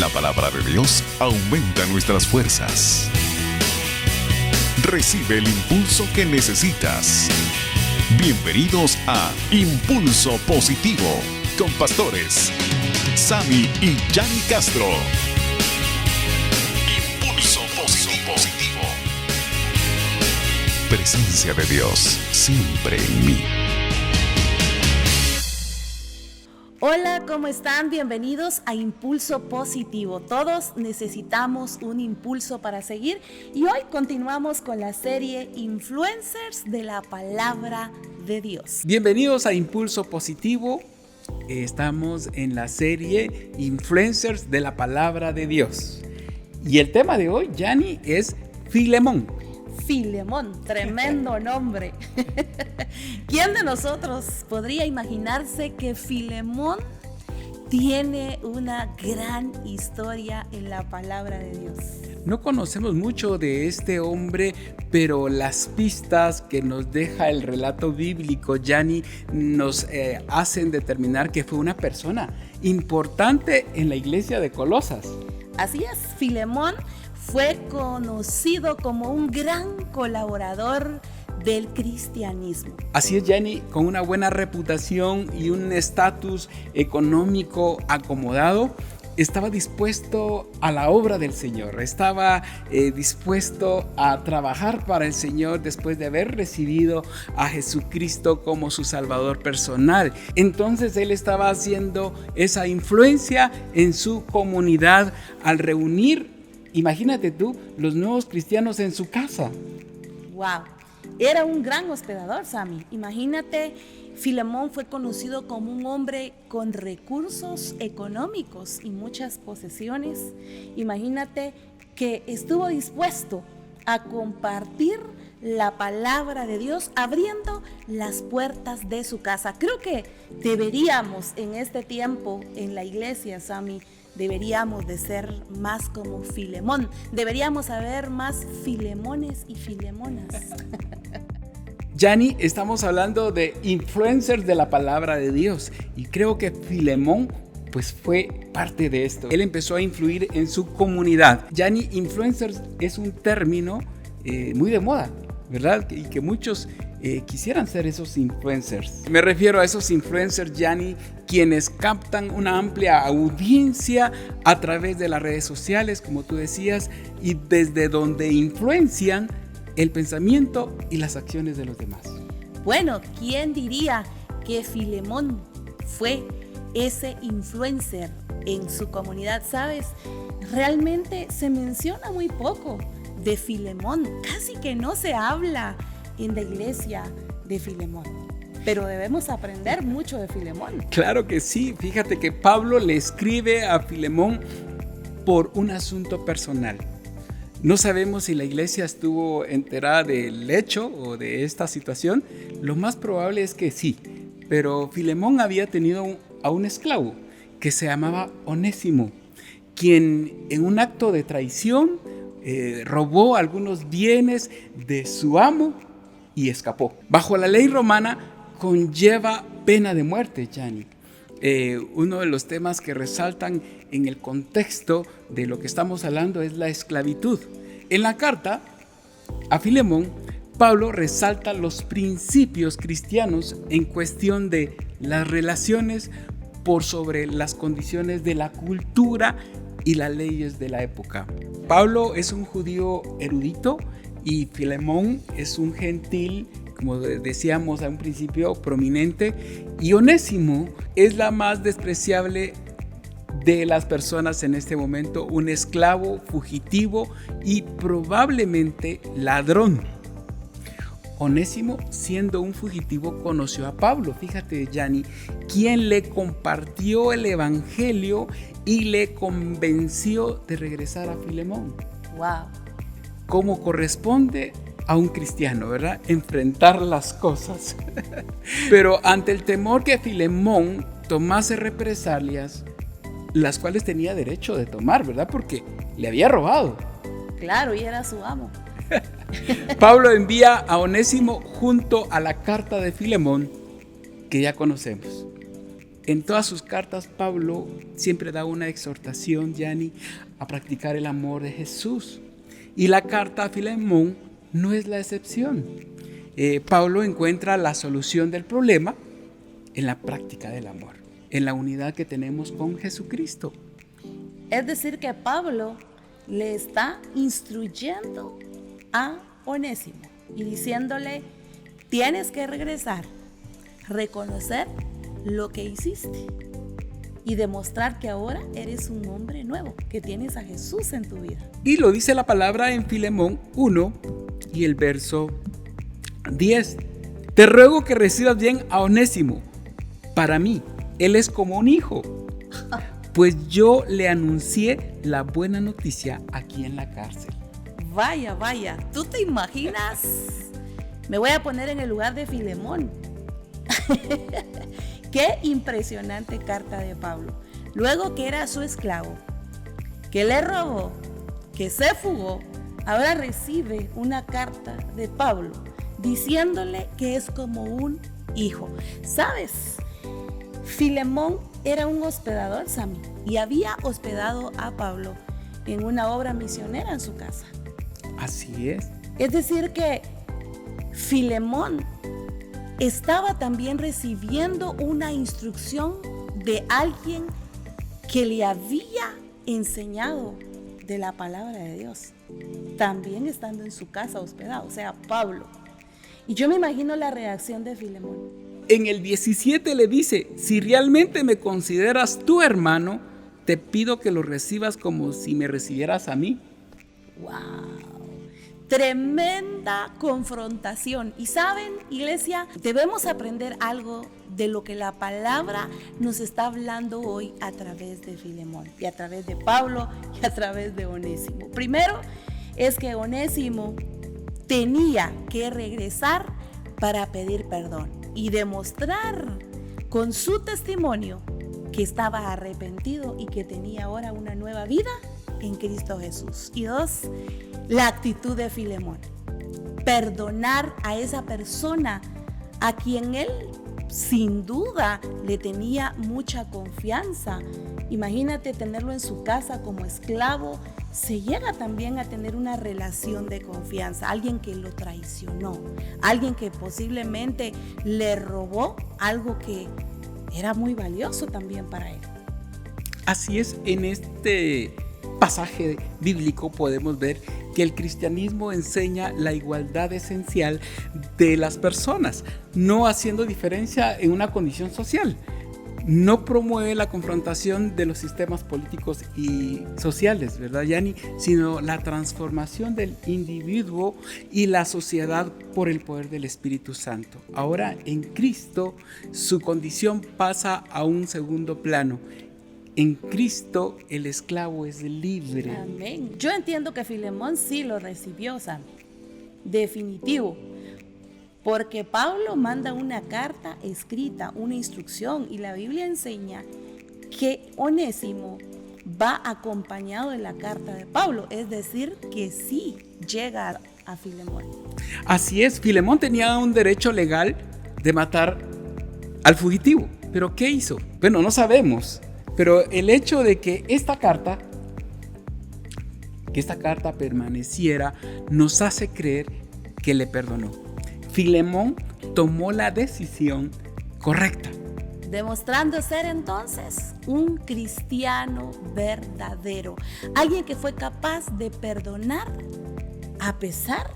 La palabra de Dios aumenta nuestras fuerzas. Recibe el impulso que necesitas. Bienvenidos a Impulso Positivo con pastores Sammy y Yanni Castro. Impulso Positivo. Presencia de Dios siempre en mí. Hola, ¿cómo están? Bienvenidos a Impulso Positivo. Todos necesitamos un impulso para seguir y hoy continuamos con la serie Influencers de la Palabra de Dios. Bienvenidos a Impulso Positivo. Estamos en la serie Influencers de la Palabra de Dios. Y el tema de hoy, Yanni, es Filemón. Filemón, tremendo nombre. ¿Quién de nosotros podría imaginarse que Filemón tiene una gran historia en la palabra de Dios? No conocemos mucho de este hombre, pero las pistas que nos deja el relato bíblico, Yanni, nos hacen determinar que fue una persona importante en la iglesia de Colosas. Así es, Filemón fue conocido como un gran colaborador del cristianismo. Así es, Yanni, con una buena reputación y un estatus económico acomodado, estaba dispuesto a la obra del Señor, estaba dispuesto a trabajar para el Señor después de haber recibido a Jesucristo como su Salvador personal. Entonces él estaba haciendo esa influencia en su comunidad al reunir, imagínate tú, los nuevos cristianos en su casa. ¡Wow! Era un gran hospedador, Sammy. Imagínate, Filemón fue conocido como un hombre con recursos económicos y muchas posesiones. Imagínate que estuvo dispuesto a compartir la palabra de Dios, abriendo las puertas de su casa. Creo que deberíamos en este tiempo en la iglesia, Sammy, deberíamos de ser más como Filemón. Deberíamos haber más Filemones y Filemonas. Yanni, estamos hablando de influencers de la palabra de Dios y creo que Filemón pues fue parte de esto. Él empezó a influir en su comunidad. Yanni, influencers es un término muy de moda, ¿verdad? Y que muchos quisieran ser esos influencers. Me refiero a esos influencers, Yanni, quienes captan una amplia audiencia a través de las redes sociales, como tú decías, y desde donde influencian el pensamiento y las acciones de los demás. Bueno, ¿quién diría que Filemón fue ese influencer en su comunidad? ¿Sabes? Realmente se menciona muy poco de Filemón, casi que no se habla en la iglesia de Filemón, pero debemos aprender mucho de Filemón. Claro que sí, fíjate que Pablo le escribe a Filemón por un asunto personal. No sabemos si la iglesia estuvo enterada del hecho o de esta situación. Lo más probable es que sí, pero Filemón había tenido a un esclavo que se llamaba Onésimo, quien en un acto de traición robó algunos bienes de su amo y escapó. Bajo la ley romana conlleva pena de muerte, Yanni. Uno de los temas que resaltan en el contexto de lo que estamos hablando es la esclavitud. En la carta a Filemón, Pablo resalta los principios cristianos en cuestión de las relaciones por sobre las condiciones de la cultura y las leyes de la época. Pablo es un judío erudito y Filemón es un gentil, como decíamos a un principio, prominente, y Onésimo es la más despreciable de las personas en este momento, un esclavo fugitivo y probablemente ladrón. Onésimo, siendo un fugitivo, conoció a Pablo, fíjate, Yanni, quien le compartió el evangelio y le convenció de regresar a Filemón. Wow. Como corresponde a un cristiano, ¿verdad? Enfrentar las cosas. Pero ante el temor que Filemón tomase represalias, las cuales tenía derecho de tomar, ¿verdad? Porque le había robado. Claro, y era su amo. Pablo envía a Onésimo junto a la carta de Filemón que ya conocemos. En todas sus cartas, Pablo siempre da una exhortación, Yanni, a practicar el amor de Jesús. Y la carta a Filemón no es la excepción. Pablo encuentra la solución del problema en la práctica del amor, en la unidad que tenemos con Jesucristo. Es decir, que Pablo le está instruyendo a Onésimo y diciéndole: tienes que regresar, reconocer lo que hiciste y demostrar que ahora eres un hombre nuevo, que tienes a Jesús en tu vida. Y lo dice la palabra en Filemón 1 y el verso 10. Te ruego que recibas bien a Onésimo. Para mí, él es como un hijo, pues yo le anuncié la buena noticia aquí en la cárcel. Vaya, vaya, ¿tú te imaginas? Me voy a poner en el lugar de Filemón. Qué impresionante carta de Pablo. Luego que era su esclavo, que le robó, que se fugó, ahora recibe una carta de Pablo diciéndole que es como un hijo. ¿Sabes? Filemón era un hospedador, Sammy, y había hospedado a Pablo en una obra misionera en su casa. Así es. Es decir que Filemón estaba también recibiendo una instrucción de alguien que le había enseñado de la palabra de Dios, también estando en su casa hospedado, o sea, Pablo. Y yo me imagino la reacción de Filemón. En el 17 le dice: si realmente me consideras tu hermano, te pido que lo recibas como si me recibieras a mí. ¡Wow! Tremenda confrontación. Y saben, iglesia, debemos aprender algo de lo que la palabra nos está hablando hoy a través de Filemón y a través de Pablo y a través de Onésimo. Primero es que Onésimo tenía que regresar para pedir perdón y demostrar con su testimonio que estaba arrepentido y que tenía ahora una nueva vida en Cristo Jesús. Y dos, la actitud de Filemón: perdonar a esa persona a quien él sin duda le tenía mucha confianza. Imagínate tenerlo en su casa como esclavo. Se llega también a tener una relación de confianza. Alguien que lo traicionó, alguien que posiblemente le robó algo que era muy valioso también para él. Así es, en este pasaje bíblico podemos ver que el cristianismo enseña la igualdad esencial de las personas, no haciendo diferencia en una condición social. No promueve la confrontación de los sistemas políticos y sociales, ¿verdad, Yanni? Sino la transformación del individuo y la sociedad por el poder del Espíritu Santo. Ahora, en Cristo, su condición pasa a un segundo plano. En Cristo, el esclavo es libre. Amén. Yo entiendo que Filemón sí lo recibió, Sam. Definitivo. Porque Pablo manda una carta escrita, una instrucción, y la Biblia enseña que Onésimo va acompañado de la carta de Pablo, es decir, que sí llega a Filemón. Así es, Filemón tenía un derecho legal de matar al fugitivo, pero ¿qué hizo? Bueno, no sabemos, pero el hecho de que esta carta permaneciera nos hace creer que le perdonó. Filemón tomó la decisión correcta, demostrando ser entonces un cristiano verdadero, alguien que fue capaz de perdonar a pesar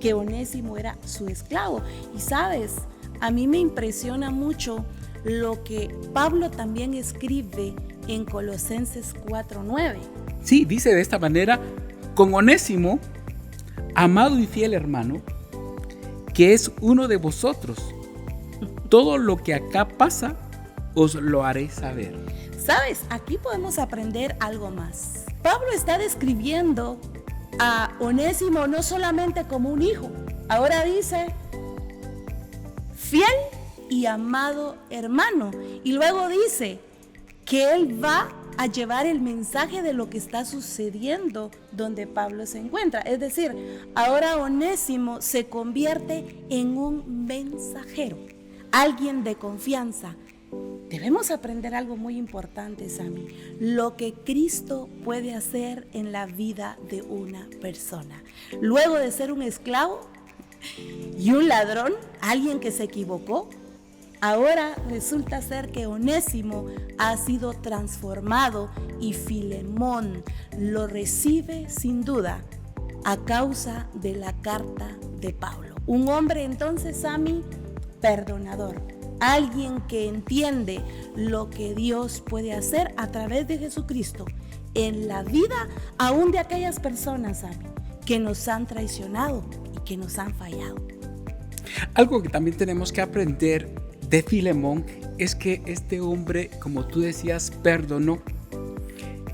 que Onésimo era su esclavo. Y sabes, a mí me impresiona mucho lo que Pablo también escribe en Colosenses 4:9. Sí, dice de esta manera: con Onésimo, amado y fiel hermano, que es uno de vosotros, todo lo que acá pasa os lo haré saber. ¿Sabes? Aquí podemos aprender algo más. Pablo está describiendo a Onésimo no solamente como un hijo, ahora dice fiel y amado hermano, y luego dice que él va a llevar el mensaje de lo que está sucediendo donde Pablo se encuentra. Es decir, ahora Onésimo se convierte en un mensajero, alguien de confianza debemos aprender algo muy importante, Sammy. Lo que Cristo puede hacer en la vida de una persona. Luego de ser un esclavo y un ladrón, alguien que se equivocó, ahora resulta ser que Onésimo ha sido transformado y Filemón lo recibe sin duda a causa de la carta de Pablo. Un hombre entonces, Sammy, perdonador. Alguien que entiende lo que Dios puede hacer a través de Jesucristo en la vida aún de aquellas personas, Sammy, que nos han traicionado y que nos han fallado. Algo que también tenemos que aprender de Filemón es que este hombre, como tú decías, perdonó.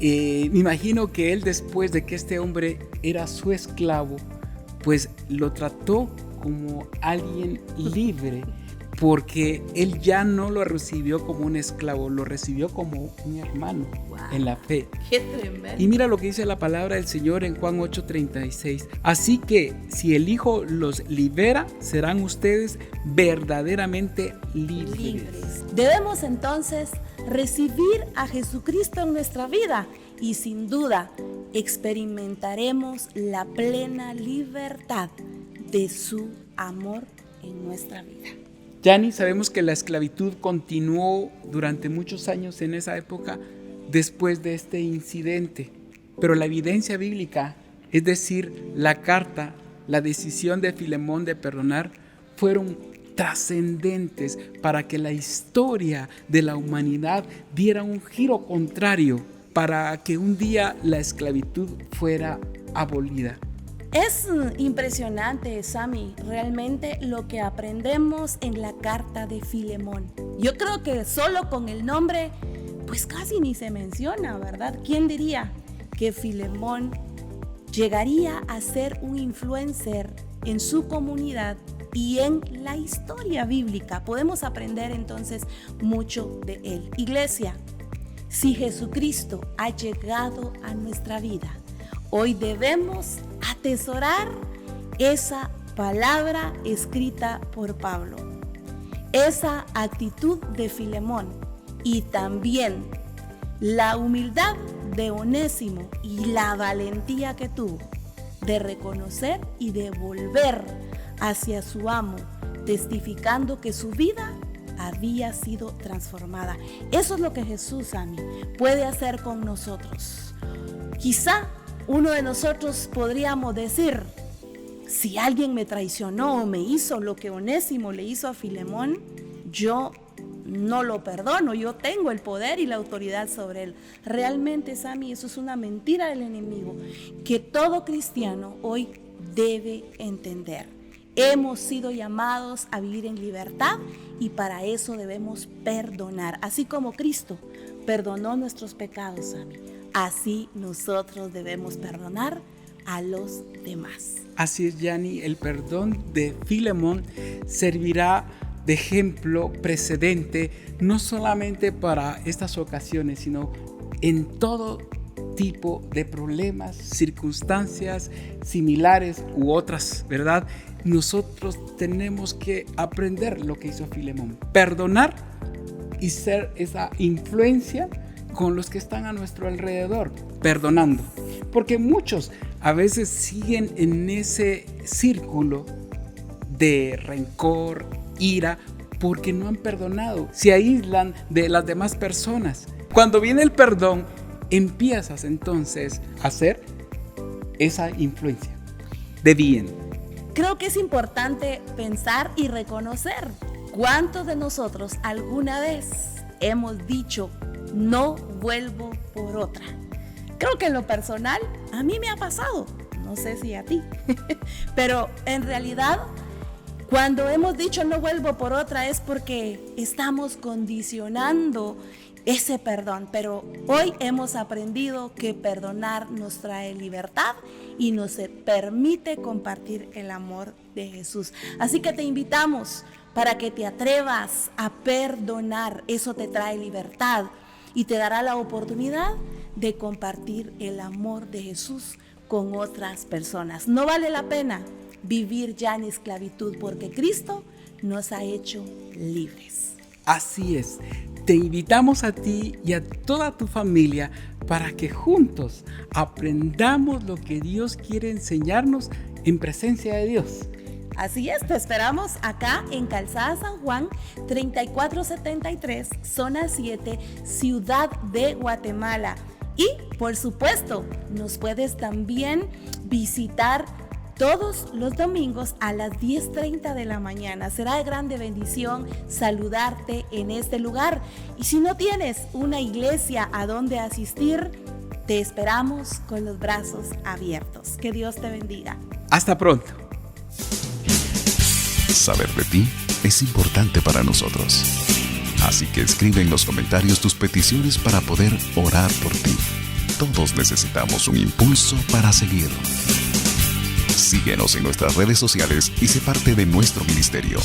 Me imagino que él, después de que este hombre era su esclavo, pues lo trató como alguien libre, porque él ya no lo recibió como un esclavo, lo recibió como un hermano. Wow. En la fe. Qué tremendo. Y mira lo que dice la palabra del Señor en Juan 8:36. Así que si el Hijo los libera, serán ustedes verdaderamente libres. Debemos entonces recibir a Jesucristo en nuestra vida y sin duda experimentaremos la plena libertad de su amor en nuestra vida. Yani, sabemos que la esclavitud continuó durante muchos años en esa época después de este incidente, pero la evidencia bíblica, es decir, la carta, la decisión de Filemón de perdonar, fueron trascendentes para que la historia de la humanidad diera un giro contrario, para que un día la esclavitud fuera abolida. Es impresionante, Sammy, realmente lo que aprendemos en la carta de Filemón. Yo creo que solo con el nombre, pues casi ni se menciona, ¿verdad? ¿Quién diría que Filemón llegaría a ser un influencer en su comunidad y en la historia bíblica? Podemos aprender entonces mucho de él. Iglesia, si Jesucristo ha llegado a nuestra vida, hoy debemos atesorar esa palabra escrita por Pablo, esa actitud de Filemón y también la humildad de Onésimo y la valentía que tuvo de reconocer y de volver hacia su amo, testificando que su vida había sido transformada. Eso es lo que Jesús, Sammy, puede hacer con nosotros. Quizá uno de nosotros podríamos decir, si alguien me traicionó o me hizo lo que Onésimo le hizo a Filemón, yo no lo perdono, yo tengo el poder y la autoridad sobre él. Realmente, Sammy, eso es una mentira del enemigo que todo cristiano hoy debe entender. Hemos sido llamados a vivir en libertad y para eso debemos perdonar. Así como Cristo perdonó nuestros pecados, Sammy, así nosotros debemos perdonar a los demás. Así es, Yani, el perdón de Filemón servirá de ejemplo precedente, no solamente para estas ocasiones, sino en todo tipo de problemas, circunstancias similares u otras, ¿verdad? Nosotros tenemos que aprender lo que hizo Filemón, perdonar y ser esa influencia con los que están a nuestro alrededor, perdonando. Porque muchos a veces siguen en ese círculo de rencor, ira, porque no han perdonado, se aíslan de las demás personas. Cuando viene el perdón, empiezas entonces a ser esa influencia de bien. Creo que es importante pensar y reconocer cuántos de nosotros alguna vez hemos dicho, no vuelvo por otra. Creo que en lo personal a mí me ha pasado, no sé si a ti, pero en realidad cuando hemos dicho no vuelvo por otra es porque estamos condicionando ese perdón, pero hoy hemos aprendido que perdonar nos trae libertad y nos permite compartir el amor de Jesús. Así que te invitamos para que te atrevas a perdonar, eso te trae libertad y te dará la oportunidad de compartir el amor de Jesús con otras personas. No vale la pena vivir ya en esclavitud porque Cristo nos ha hecho libres. Así es. Te invitamos a ti y a toda tu familia para que juntos aprendamos lo que Dios quiere enseñarnos en presencia de Dios. Así es, te esperamos acá en Calzada San Juan, 3473, zona 7, Ciudad de Guatemala. Y, por supuesto, nos puedes también visitar todos los domingos a las 10:30 de la mañana. Será de grande bendición saludarte en este lugar. Y si no tienes una iglesia a donde asistir, te esperamos con los brazos abiertos. Que Dios te bendiga. Hasta pronto. Saber de ti es importante para nosotros. Así que escribe en los comentarios tus peticiones para poder orar por ti. Todos necesitamos un impulso para seguir. Síguenos en nuestras redes sociales y sé parte de nuestro ministerio.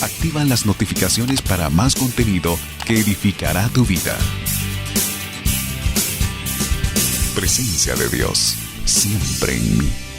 Activa las notificaciones para más contenido que edificará tu vida. Presencia de Dios, siempre en mí.